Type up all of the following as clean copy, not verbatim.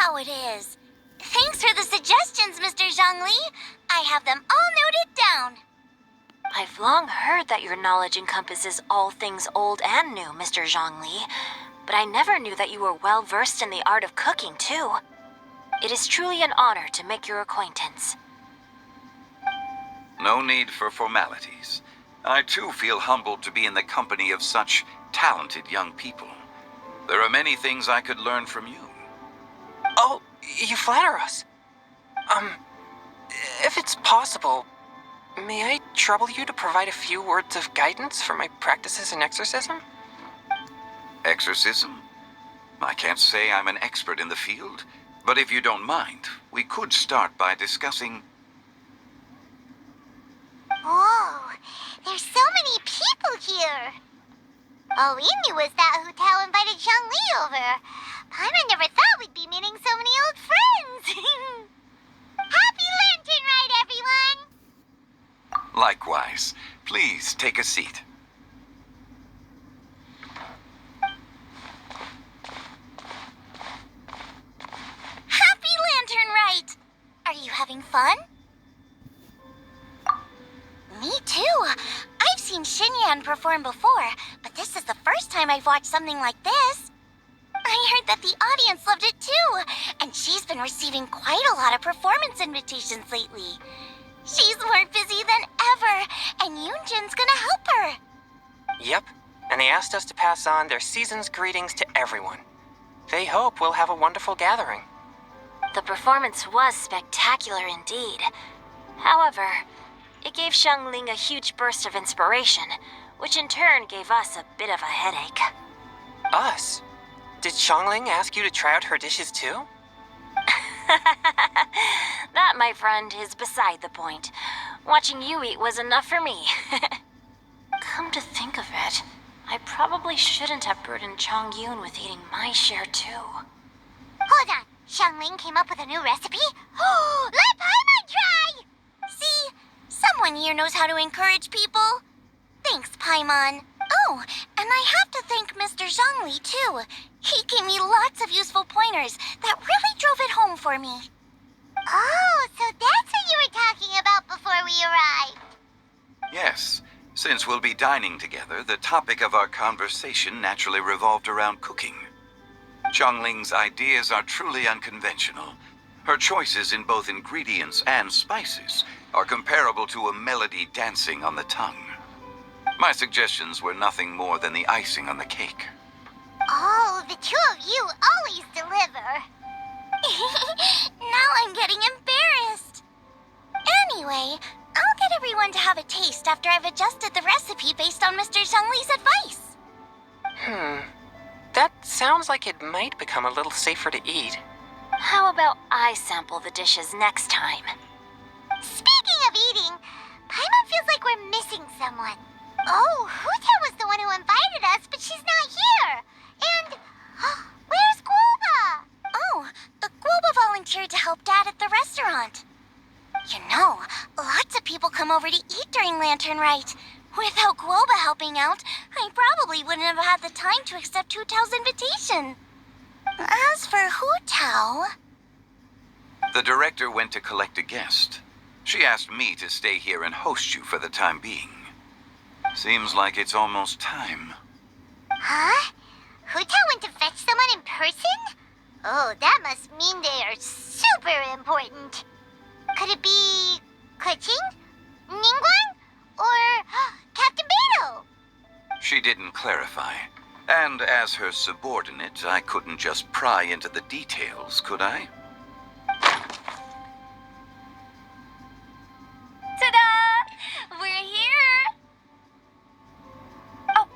how it is. Thanks for the suggestions, Mr. Zhongli. I have them all noted down. I've long heard that your knowledge encompasses all things old and new, Mr. Zhongli, but I never knew that you were well versed in the art of cooking, too. It is truly an honor to make your acquaintance. No need for formalities. I too feel humbled to be in the company of such talented young people. There are many things I could learn from you. Oh, you flatter us. If it's possible, may I trouble you to provide a few words of guidance for my practices in exorcism? Exorcism? I can't say I'm an expert in the field, but if you don't mind, we could start by discussing... Whoa, there's so many people here. All we knew was that Hu Tao invited Zhongli over. Paimon never thought we'd be meeting so many old friends. Happy Lantern Rite, everyone! Likewise. Please take a seat. Happy Lantern Rite! Are you having fun? Me too. I've seen Xinyan perform before, but this is the first time I've watched something like this. I heard that the audience loved it too, and she's been receiving quite a lot of performance invitations lately. She's more busy than ever, and Yoonjin's gonna help her. Yep, and they asked us to pass on their season's greetings to everyone. They hope we'll have a wonderful gathering. The performance was spectacular indeed. However, it gave Xiangling a huge burst of inspiration, which in turn gave us a bit of a headache. Us? Did Xiangling ask you to try out her dishes too? That, my friend, is beside the point. Watching you eat was enough for me. Come to think of it, I probably shouldn't have burdened Chong Yun with eating my share too. Hold on, Xiangling came up with a new recipe? Oh, let Paimon try! See, someone here knows how to encourage people. Thanks, Paimon. Oh, and I have to thank Mr. Zhongli too. He gave me lots of useful pointers that really drove it home for me. Oh, so that's what you were talking about before we arrived. Yes. Since we'll be dining together, the topic of our conversation naturally revolved around cooking. Xiangling's ideas are truly unconventional. Her choices in both ingredients and spices are comparable to a melody dancing on the tongue. My suggestions were nothing more than the icing on the cake. Oh, the two of you always deliver. Now I'm getting embarrassed. Anyway, I'll get everyone to have a taste after I've adjusted the recipe based on Mr. Zhongli's advice. That sounds like it might become a little safer to eat. How about I sample the dishes next time? Speaking of eating, Paimon feels like we're missing someone. Oh, Huta was the one who invited us, but she's not here. And where's Guoba? Oh, Guoba volunteered to help Dad at the restaurant. You know, lots of people come over to eat during Lantern Rite. Without Guoba helping out, I probably wouldn't have had the time to accept Hu Tao's invitation. As for Hu Tao... The director went to collect a guest. She asked me to stay here and host you for the time being. Seems like it's almost time. Huh? Hu Tao went to fetch someone in person? Oh, that must mean they are super important. Could it be... Kuching? Ningguang? Or Captain Beto? She didn't clarify. And as her subordinate, I couldn't just pry into the details, could I? Ta-da! We're here! Oh,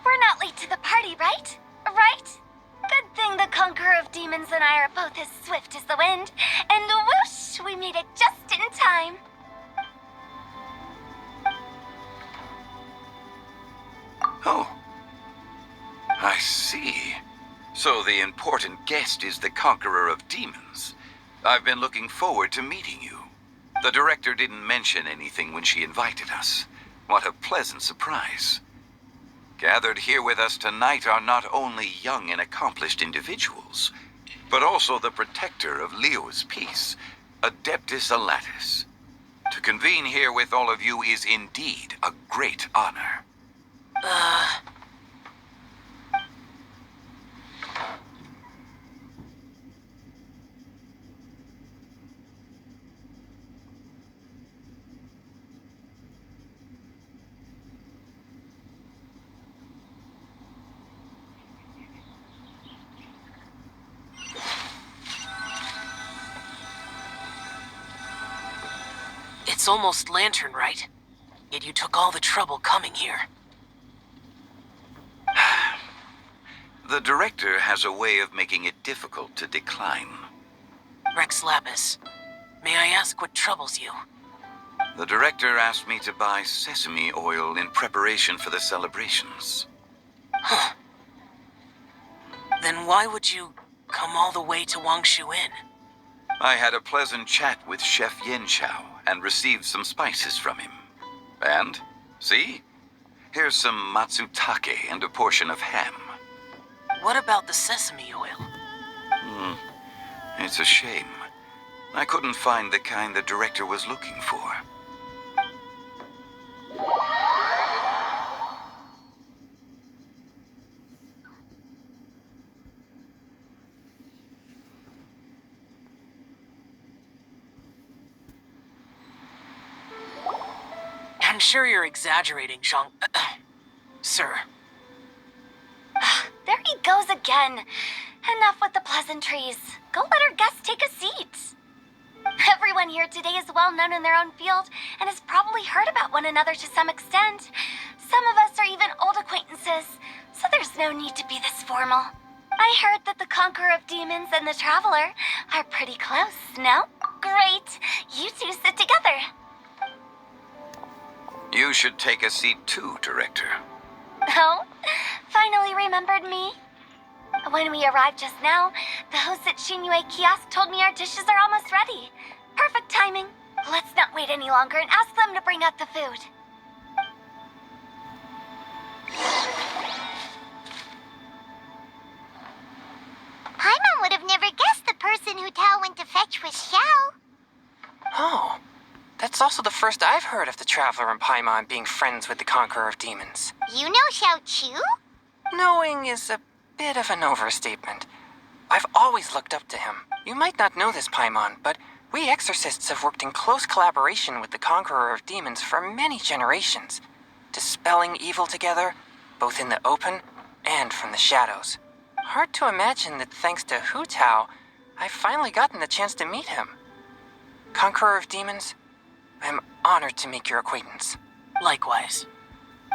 we're not late to the party, right? Right? Good thing the Conqueror of Demons and I are both as swift as the wind. And whoosh, we made it just in time. Oh. I see. So the important guest is the Conqueror of Demons. I've been looking forward to meeting you. The director didn't mention anything when she invited us. What a pleasant surprise. Gathered here with us tonight are not only young and accomplished individuals, but also the protector of Leo's peace, Adeptus Alatus. To convene here with all of you is indeed a great honor. It's almost lantern rite, yet you took all the trouble coming here. The director has a way of making it difficult to decline. Rex Lapis, may I ask what troubles you? The director asked me to buy sesame oil in preparation for the celebrations. Huh. Then why would you come all the way to Wangshu Inn? I had a pleasant chat with Chef Yin Chao and received some spices from him. And, see? Here's some matsutake and a portion of ham. What about the sesame oil? It's a shame. I couldn't find the kind the director was looking for. I'm sure you're exaggerating, Zhang... Sir. There he goes again. Enough with the pleasantries. Go let our guests take a seat. Everyone here today is well known in their own field and has probably heard about one another to some extent. Some of us are even old acquaintances, so there's no need to be this formal. I heard that the Conqueror of Demons and the Traveler are pretty close, no? Great. You two sit together. You should take a seat too, Director. Oh? Finally remembered me? When we arrived just now, the hosts at Shinue Kiosk told me our dishes are almost ready. Perfect timing. Let's not wait any longer and ask them to bring out the food. Paimon would have never guessed the person who Tao went to fetch was Xiao. Oh, that's also the first I've heard of the Traveler and Paimon being friends with the Conqueror of Demons. You know Xiao Chu? Knowing is a bit of an overstatement. I've always looked up to him. You might not know this, Paimon, but we exorcists have worked in close collaboration with the Conqueror of Demons for many generations, dispelling evil together, both in the open and from the shadows. Hard to imagine that thanks to Hu Tao, I've finally gotten the chance to meet him. Conqueror of Demons, I'm honored to make your acquaintance. Likewise.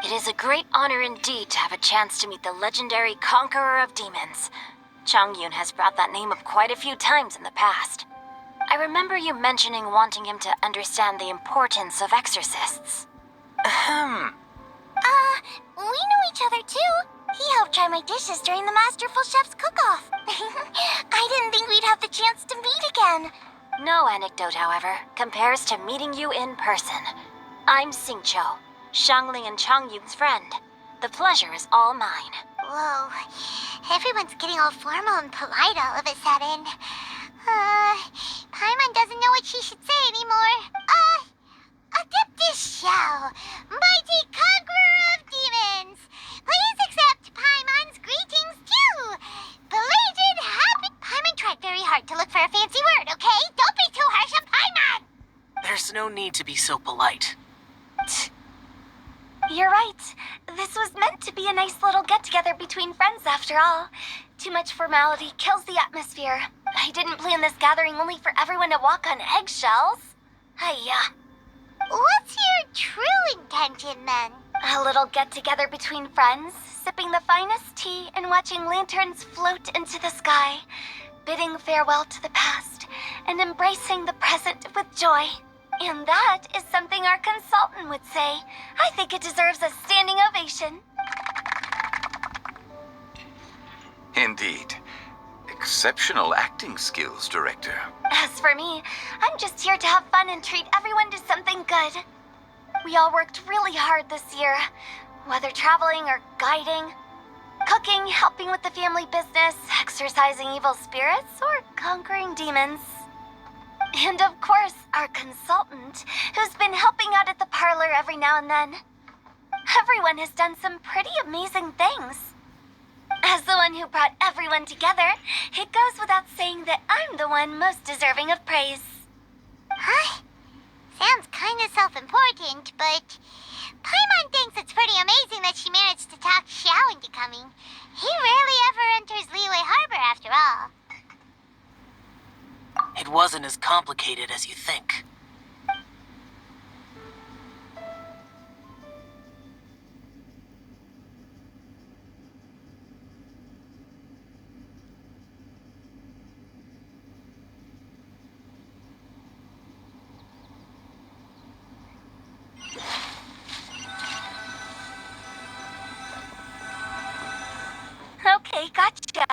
It is a great honor indeed to have a chance to meet the legendary Conqueror of Demons. Changyun has brought that name up quite a few times in the past. I remember you mentioning wanting him to understand the importance of exorcists. Ahem. We know each other too. He helped try my dishes during the Masterful Chef's cook-off. I didn't think we'd have the chance to meet again. No anecdote, however, compares to meeting you in person. I'm Xingqiu, Shangling and Changyun's friend. The pleasure is all mine. Whoa. Everyone's getting all formal and polite all of a sudden. Paimon doesn't know what she should say anymore. Adeptus Xiao, mighty conqueror of demons. Please accept Paimon's greetings too. Belated happy... Paimon tried very hard to look for a fancy word, okay? Don't be too harsh on Paimon. There's no need to be so polite. You're right. This was meant to be a nice little get-together between friends after all. Too much formality kills the atmosphere. I didn't plan this gathering only for everyone to walk on eggshells. Hiya. What's your true intention then? A little get-together between friends, sipping the finest tea and watching lanterns float into the sky, bidding farewell to the past, and embracing the present with joy. And that is something our consultant would say. I think it deserves a standing ovation. Indeed. Exceptional acting skills, Director. As for me, I'm just here to have fun and treat everyone to something good. We all worked really hard this year, whether traveling or guiding. Cooking, helping with the family business, exorcising evil spirits, or conquering demons. And of course, our consultant, who's been helping out at the parlor every now and then. Everyone has done some pretty amazing things. As the one who brought everyone together, it goes without saying that I'm the one most deserving of praise. Huh? Sounds kind of self-important, but Paimon thinks it's pretty amazing that she managed to talk Xiao into coming. He rarely ever enters Liyue Harbor after all. It wasn't as complicated as you think. Okay, gotcha.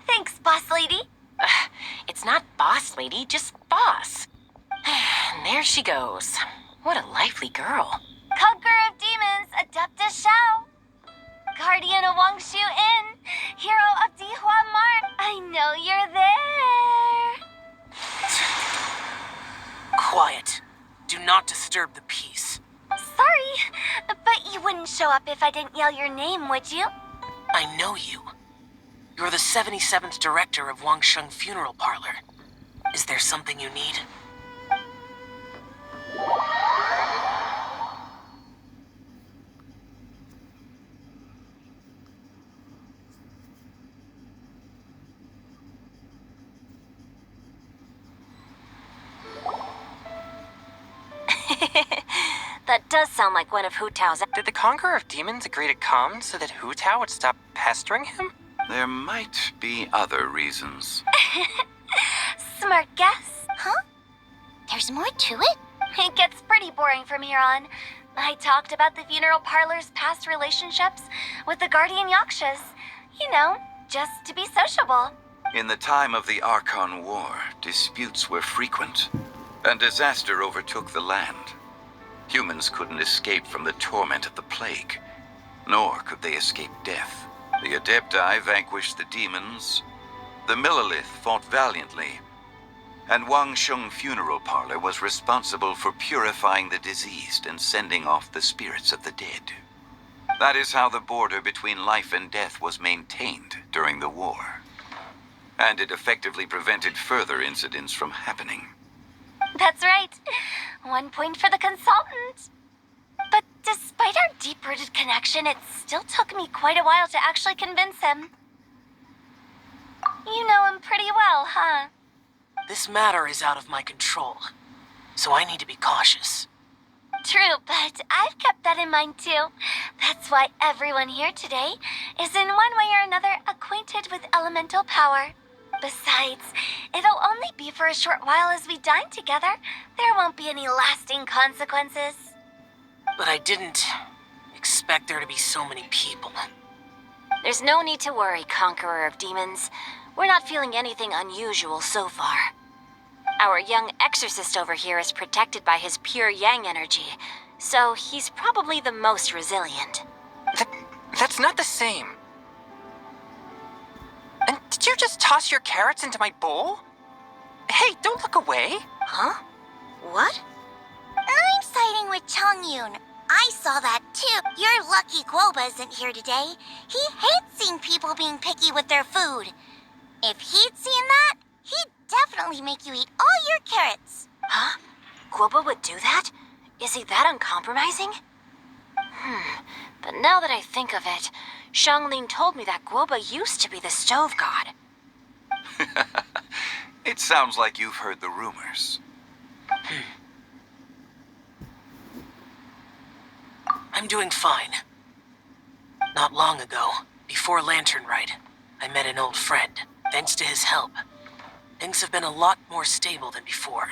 Thanks, boss lady. It's not boss lady, just boss. And there she goes. What a lively girl. Conqueror of demons, Adeptus Xiao. Guardian of Wangshu Inn, hero of Dihua Mart. I know you're there. Quiet. Do not disturb the peace. Sorry, but you wouldn't show up if I didn't yell your name, would you? I know you. You're the 77th director of Wangsheng Funeral Parlor. Is there something you need? That does sound like one of Hu Tao's. Did the Conqueror of Demons agree to come so that Hu Tao would stop pestering him? There might be other reasons. Smart guess. Huh? There's more to it? It gets pretty boring from here on. I talked about the funeral parlor's past relationships with the guardian yakshas. You know, just to be sociable. In the time of the Archon War, disputes were frequent, and disaster overtook the land. Humans couldn't escape from the torment of the plague, nor could they escape death. The Adepti vanquished the demons, the Millelith fought valiantly, and Wangsheng Funeral Parlor was responsible for purifying the diseased and sending off the spirits of the dead. That is how the border between life and death was maintained during the war. And it effectively prevented further incidents from happening. That's right. 1 point for the consultant. But despite our deep-rooted connection, it still took me quite a while to actually convince him. You know him pretty well, huh? This matter is out of my control, so I need to be cautious. True, but I've kept that in mind too. That's why everyone here today is in one way or another acquainted with elemental power. Besides, it'll only be for a short while as we dine together. There won't be any lasting consequences. But I didn't expect there to be so many people. There's no need to worry, Conqueror of Demons. We're not feeling anything unusual so far. Our young exorcist over here is protected by his pure yang energy, so he's probably the most resilient. That's not the same. And did you just toss your carrots into my bowl? Hey, don't look away. Huh? What? I'm siding with Chongyun. I saw that too. You're lucky Guoba isn't here today. He hates seeing people being picky with their food. If he'd seen that, he'd definitely make you eat all your carrots. Huh? Guoba would do that? Is he that uncompromising? But now that I think of it, Xiangling told me that Guoba used to be the stove god. It sounds like you've heard the rumors. I'm doing fine. Not long ago, before Lantern Rite, I met an old friend. Thanks to his help, things have been a lot more stable than before.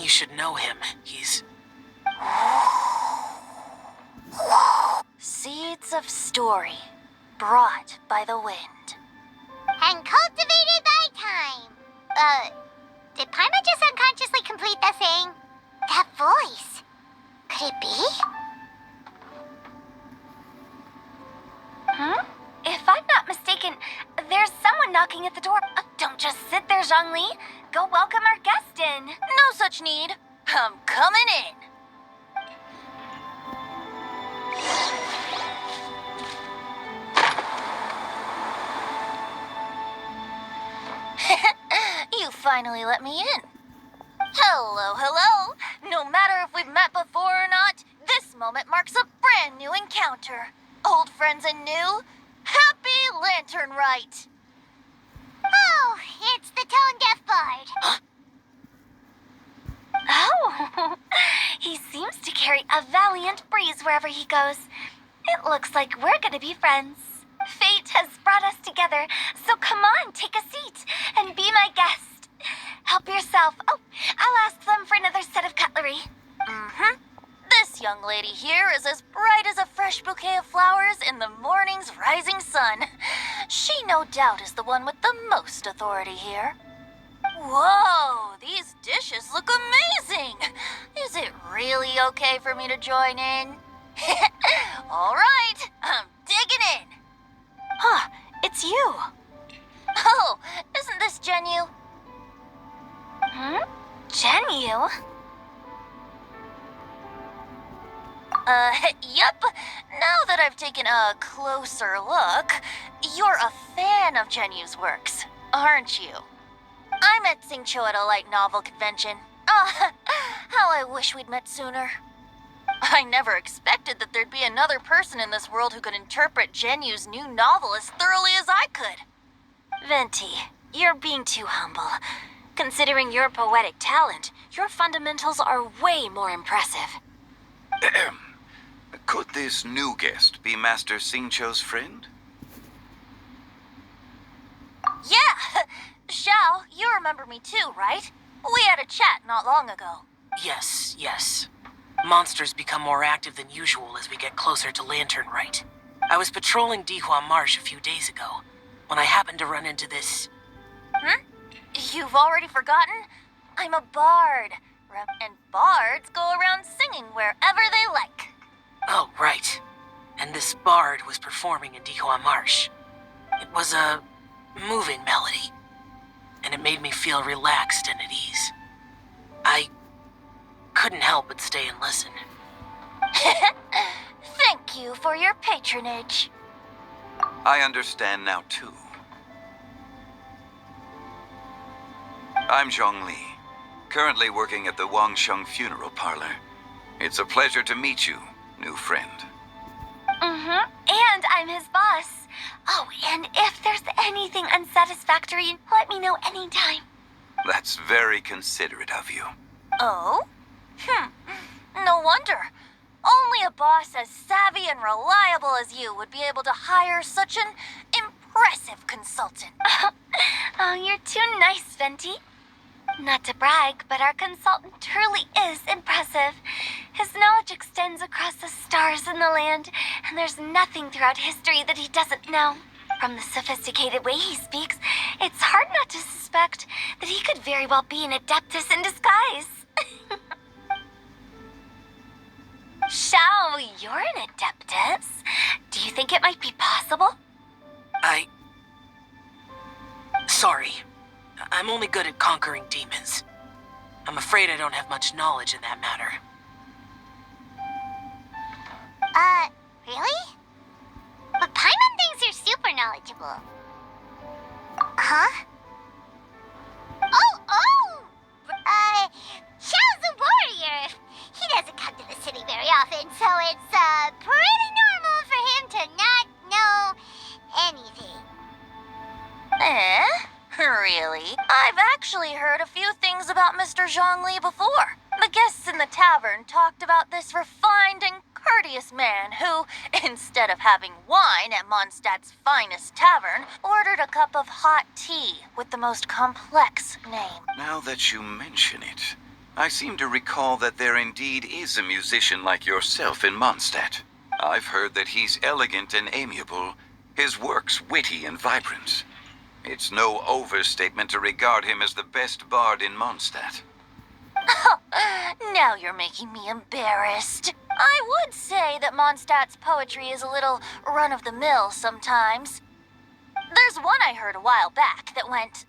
You should know him. He's... Seeds of story, brought by the wind. And cultivated by time. Did Paimon just unconsciously complete the thing? That voice. Could it be? Hmm? someone knocking at the door. Don't just sit there, Zhongli. Go welcome our guest in. No such need. I'm coming in. You finally let me in. Hello, hello. No matter if we've met before or not, this moment marks a brand new encounter. Old friends and new. Happy Lantern Rite. Oh, it's the tone-deaf bard. Oh, he seems to carry a valiant breeze wherever he goes. It looks like we're gonna be friends. Fate has brought us together, so come on, take a seat and be my guest. Help yourself. Oh, I'll ask them for another set of cutlery. Mm-hmm. This young lady here is as bright as a fresh bouquet of flowers in the morning's rising sun. She no doubt is the one with the most authority here. Whoa, these dishes look amazing. Is it really okay for me to join in? All right, I'm digging in. Huh, it's you. Oh, isn't this Genyu? Genyu? Yep. Now that I've taken a closer look, you're a fan of Genyu's works, aren't you? I met Xingqiu at a light novel convention. Ah, how I wish we'd met sooner. I never expected that there'd be another person in this world who could interpret Genyu's new novel as thoroughly as I could. Venti, you're being too humble. Considering your poetic talent, your fundamentals are way more impressive. Could this new guest be Master Xingqiu's friend? Yeah! Xiao, you remember me too, right? We had a chat not long ago. Yes. Monsters become more active than usual as we get closer to Lantern Rite. I was patrolling Dihua Marsh a few days ago when I happened to run into this. You've already forgotten? I'm a bard. And bards go around singing wherever they like. Oh, right. And this bard was performing in Dihua Marsh. It was a moving melody, and it made me feel relaxed and at ease. I couldn't help but stay and listen. Thank you for your patronage. I understand now, too. I'm Zhongli, currently working at the Wangsheng Funeral Parlor. It's a pleasure to meet you, new friend. And I'm his boss. Oh, and if there's anything unsatisfactory, let me know anytime. That's very considerate of you. Oh? No wonder. Only a boss as savvy and reliable as you would be able to hire such an impressive consultant. Oh, you're too nice, Venti. Not to brag, but our consultant truly is impressive. His knowledge extends across the stars and the land, and there's nothing throughout history that he doesn't know. From the sophisticated way he speaks, it's hard not to suspect that he could very well be an adeptus in disguise. Xiao, you're an adeptus. Do you think it might be possible? Sorry. I'm only good at conquering demons. I'm afraid I don't have much knowledge in that matter. Really? But Paimon thinks you're super knowledgeable. Huh? Xiao's a warrior. He doesn't come to the city very often, so it's, pretty normal for him to not know anything. Really? I've actually heard a few things about Mr. Zhongli before. The guests in the tavern talked about this refined and courteous man who, instead of having wine at Mondstadt's finest tavern, ordered a cup of hot tea with the most complex name. Now that you mention it, I seem to recall that there indeed is a musician like yourself in Mondstadt. I've heard that he's elegant and amiable, his works witty and vibrant. It's no overstatement to regard him as the best bard in Mondstadt. Now you're making me embarrassed. I would say that Mondstadt's poetry is a little run-of-the-mill sometimes. Here's one I heard a while back that went,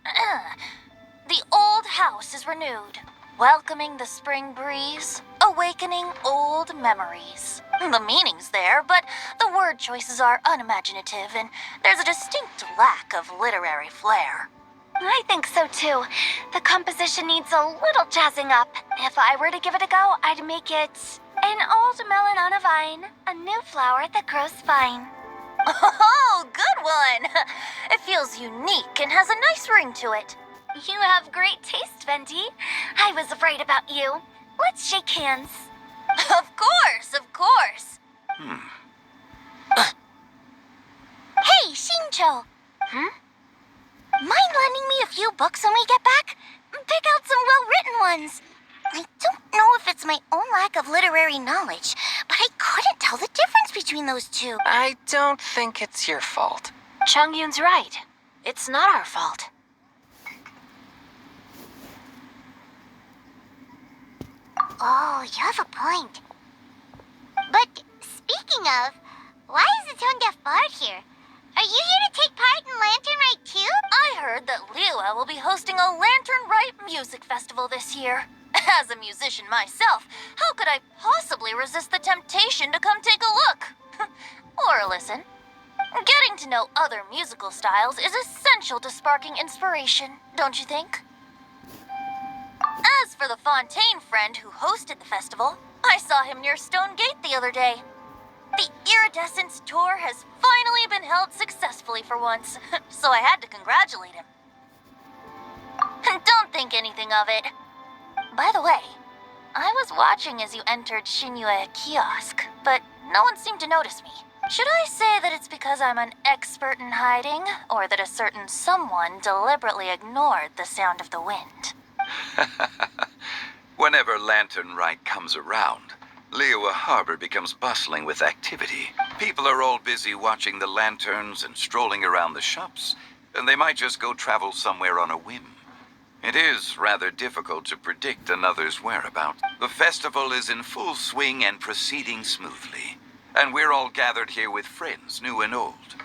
The old house is renewed, welcoming the spring breeze, awakening old memories. The meaning's there, but the word choices are unimaginative, and there's a distinct lack of literary flair. I think so too. The composition needs a little jazzing up. If I were to give it a go, I'd make it an old melon on a vine, a new flower that grows fine. Oh, good one! It feels unique and has a nice ring to it. You have great taste, Venti. I was right about you. Let's shake hands. Of course, of course. Hey, Shincho. Mind lending me a few books when we get back? Pick out some well-written ones. I don't know if it's my own lack of literary knowledge, but I couldn't tell the difference between those two. I don't think it's your fault. Chongyun's right. It's not our fault. Oh, you have a point. But speaking of, why is the tone deaf bard here? Are you here to take part in Lantern Rite too? I heard that Liua will be hosting a Lantern Rite music festival this year. As a musician myself, how could I possibly resist the temptation to come take a look? Or listen. Getting to know other musical styles is essential to sparking inspiration, don't you think? As for the Fontaine friend who hosted the festival, I saw him near Stone Gate the other day. The Iridescence tour has finally been held successfully for once, so I had to congratulate him. Don't think anything of it. By the way, I was watching as you entered Shinyue Kiosk, but no one seemed to notice me. Should I say that it's because I'm an expert in hiding, or that a certain someone deliberately ignored the sound of the wind? Whenever Lantern Rite comes around, Liua Harbor becomes bustling with activity. People are all busy watching the lanterns and strolling around the shops, and they might just go travel somewhere on a whim. It is rather difficult to predict another's whereabouts. The festival is in full swing and proceeding smoothly, and we're all gathered here with friends, new and old.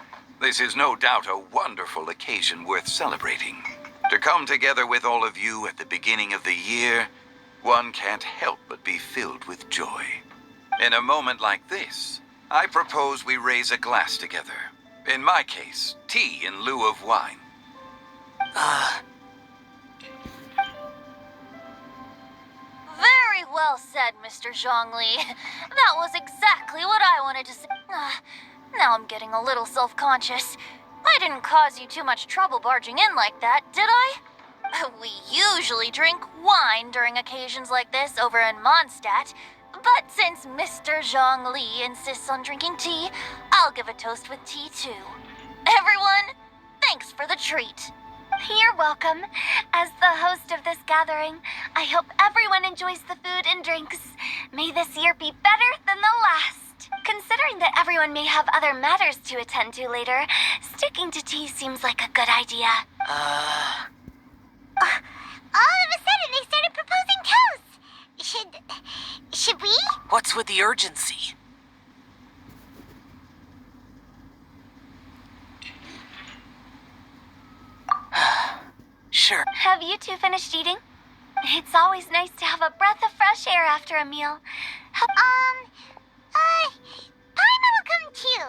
This is no doubt a wonderful occasion worth celebrating. To come together with all of you at the beginning of the year, one can't help but be filled with joy. In a moment like this, I propose we raise a glass together. In my case, tea in lieu of wine. Very well said, Mr. Zhongli. That was exactly what I wanted to say. Now I'm getting a little self-conscious. I didn't cause you too much trouble barging in like that, did I? We usually drink wine during occasions like this over in Mondstadt, but since Mr. Zhongli insists on drinking tea, I'll give a toast with tea too. Everyone, thanks for the treat. You're welcome. As the host of this gathering, I hope everyone enjoys the food and drinks. May this year be better than the last. Considering that everyone may have other matters to attend to later, sticking to tea seems like a good idea. All of a sudden, they started proposing toasts. Should we? What's with the urgency? Sure. Have you two finished eating? It's always nice to have a breath of fresh air after a meal. Paimon will come too.